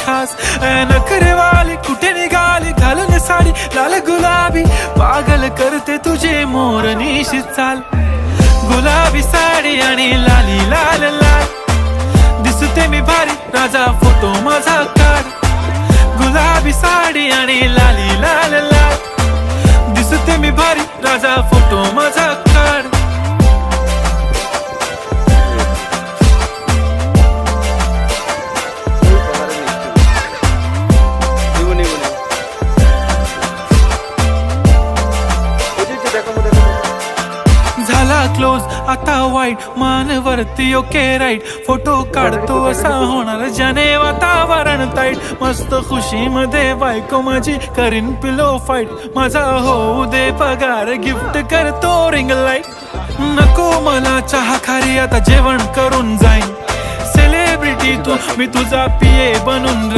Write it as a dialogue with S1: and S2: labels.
S1: खास नखरेवाली कुठे निघाली घालून साडी लाल गुलाबी पागल करते तुझे मोरनीशी चाल गुलाबी साडी आणि लाली लाल लाल दिसते मी भारी राजा फोटो माझा काढ गुलाबी साडी आणि लाली लाल लाल दिसते मी भारी राजा फोटो माझा काढ झाला क्लोज आता वाईट मान वरती ओके राईट फोटो काढतो असा होणार ज्याने वातावरण ताईट मस्त खुशी मध्ये बायको माझी करीन पिलो फाईट माझा होऊ दे पगार गिफ्ट करतो रिंग लाईट नको मला चहा खारी आता जेवण करून जाईन सेलिब्रिटी तू मी तुझा पिये बनून